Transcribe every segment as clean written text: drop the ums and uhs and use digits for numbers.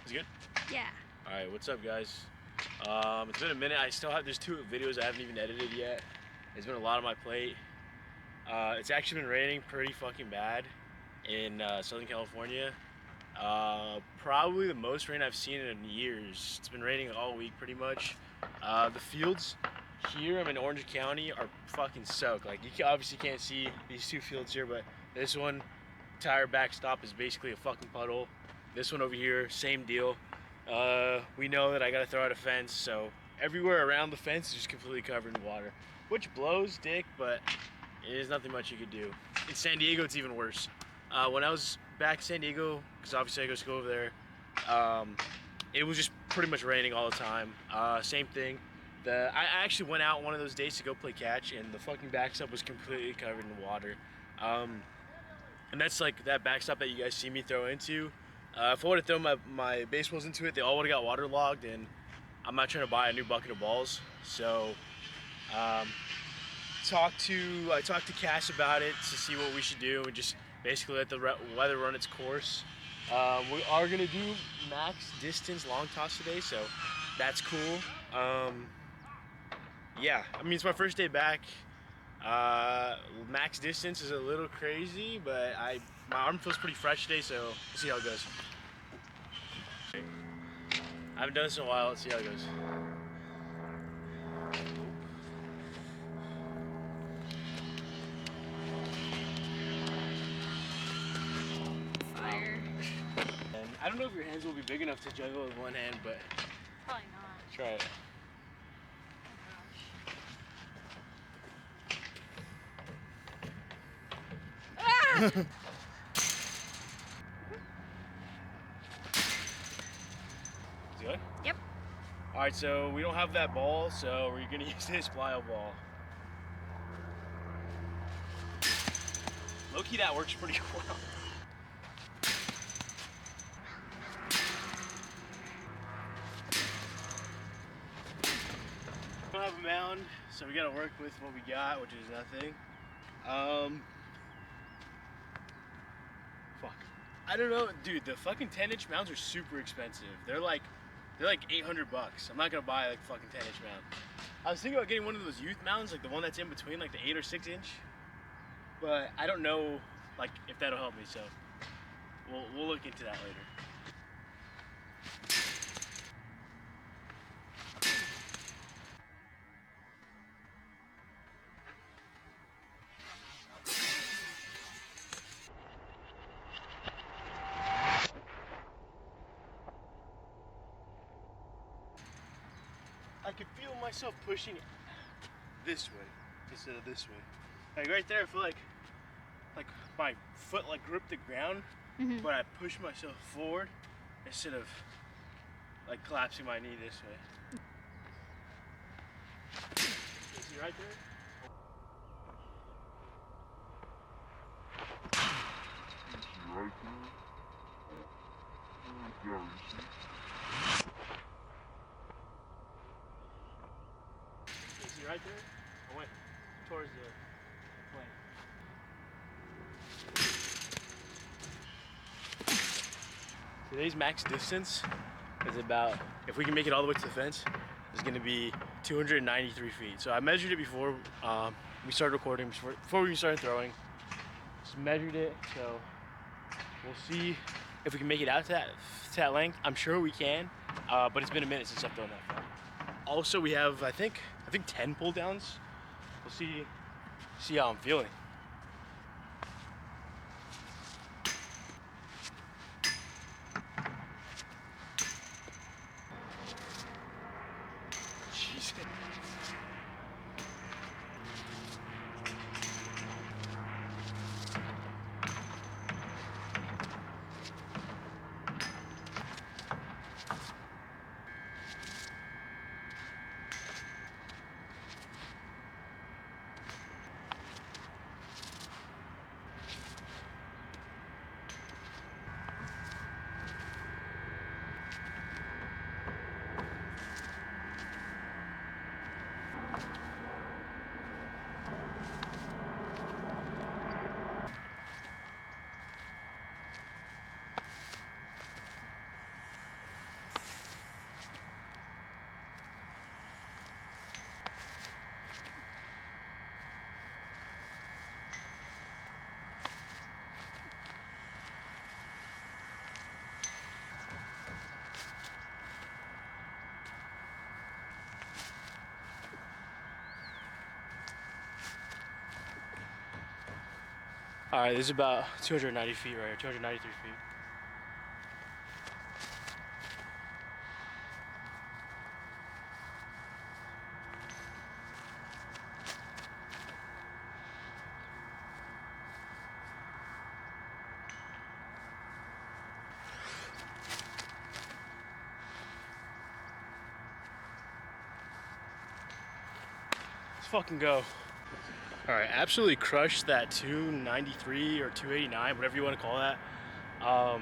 Is it good? Yeah. All right, what's up, guys? It's been a minute. There's 2 videos I haven't even edited yet. There's been a lot on my plate. It's actually been raining pretty fucking bad in Southern California. Probably the most rain I've seen in years. It's been raining all week pretty much. The fields here, I'm in Orange County, are fucking soaked. Like, you obviously can't see these 2 fields here, but this one, tire backstop, is basically a fucking puddle. This one over here, same deal. We know that I gotta throw out a fence, so everywhere around the fence is just completely covered in water, which blows dick, but there's nothing much you could do. In San Diego, it's even worse. When I was back in San Diego, because obviously I go to school over there, it was just pretty much raining all the time. Same thing. I actually went out one of those days to go play catch, and the fucking backstop was completely covered in water. And that's like that backstop that you guys see me throw into. If I would have thrown my baseballs into it, they all would have got waterlogged, and I'm not trying to buy a new bucket of balls. So I talked to Cass about it to see what we should do, and just basically let the weather run its course. We are gonna do max distance long toss today, so that's cool. Yeah, I mean, it's my first day back. Max distance is a little crazy, but my arm feels pretty fresh today, so we'll see how it goes. I haven't done this in a while. Let's see how it goes. Fire. And I don't know if your hands will be big enough to juggle with one hand, but Probably not. try it. Ah! Good? Yep. All right, so we don't have that ball, so we're gonna use this plyo ball. Low-key, that works pretty well. We don't have a mound, so we gotta work with what we got, which is nothing. Fuck. I don't know, dude. The fucking 10-inch mounds are super expensive. They're like $800. I'm not gonna buy like a fucking 10-inch mound. I was thinking about getting one of those youth mounds, like the one that's in between, like the 8 or 6 inch. But I don't know, like, if that'll help me. So we'll look into that later. I could feel myself pushing this way instead of this way. Like right there, I feel like my foot like gripped the ground, but I pushed myself forward instead of like collapsing my knee this way. See right there? Right there. Yeah, you see? See right there? I went towards the plane. Today's max distance is about, if we can make it all the way to the fence, is going to be 293 feet. So I measured it before we started recording, before we started throwing. Just measured it, so we'll see if we can make it out to that length. I'm sure we can, but it's been a minute since I've thrown that far. Also, we have, I think 10 pull downs. We'll see how I'm feeling. Jesus. All right, this is about 290 feet right here, 293 feet. Let's fucking go. All right, absolutely crushed that 293 or 289, whatever you want to call that. I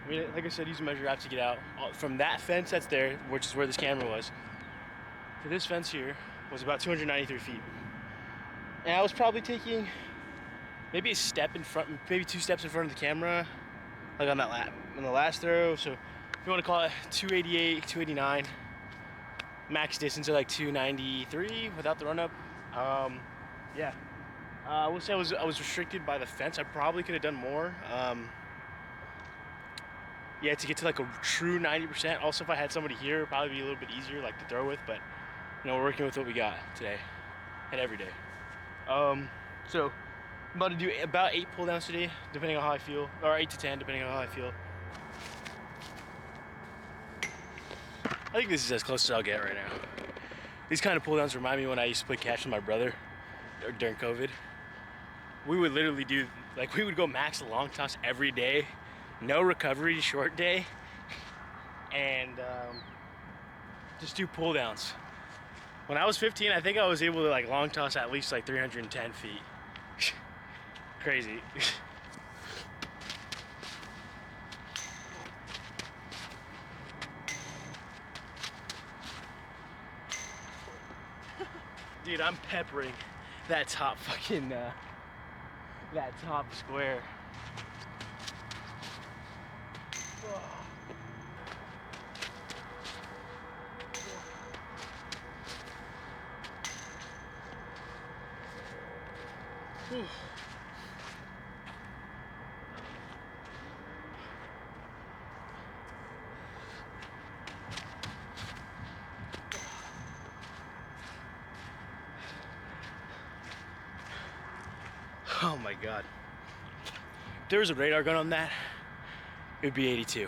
mean, like I said, use a measure app to get out. From that fence that's there, which is where this camera was, to this fence here was about 293 feet. And I was probably taking maybe a step in front, maybe 2 steps in front of the camera, like on that on the last throw. So if you want to call it 288, 289, max distance of like 293 without the run up. Yeah, I will say I was restricted by the fence. I probably could have done more. Yeah, to get to like a true 90%. Also, if I had somebody here, it'd probably be a little bit easier like to throw with. But you know, we're working with what we got today and every day. So I'm about to do about 8 pull downs today, depending on how I feel, or 8 to 10, depending on how I feel. I think this is as close as I'll get right now. These kind of pull downs remind me when I used to play catch with my brother during COVID. We would literally do, like, we would go max long toss every day, no recovery, short day, and just do pull downs. When I was 15, I think I was able to like long toss at least like 310 feet. Crazy. Dude, I'm peppering that top fucking, that top square. Whew. Oh my God. If there was a radar gun on that, it would be 82.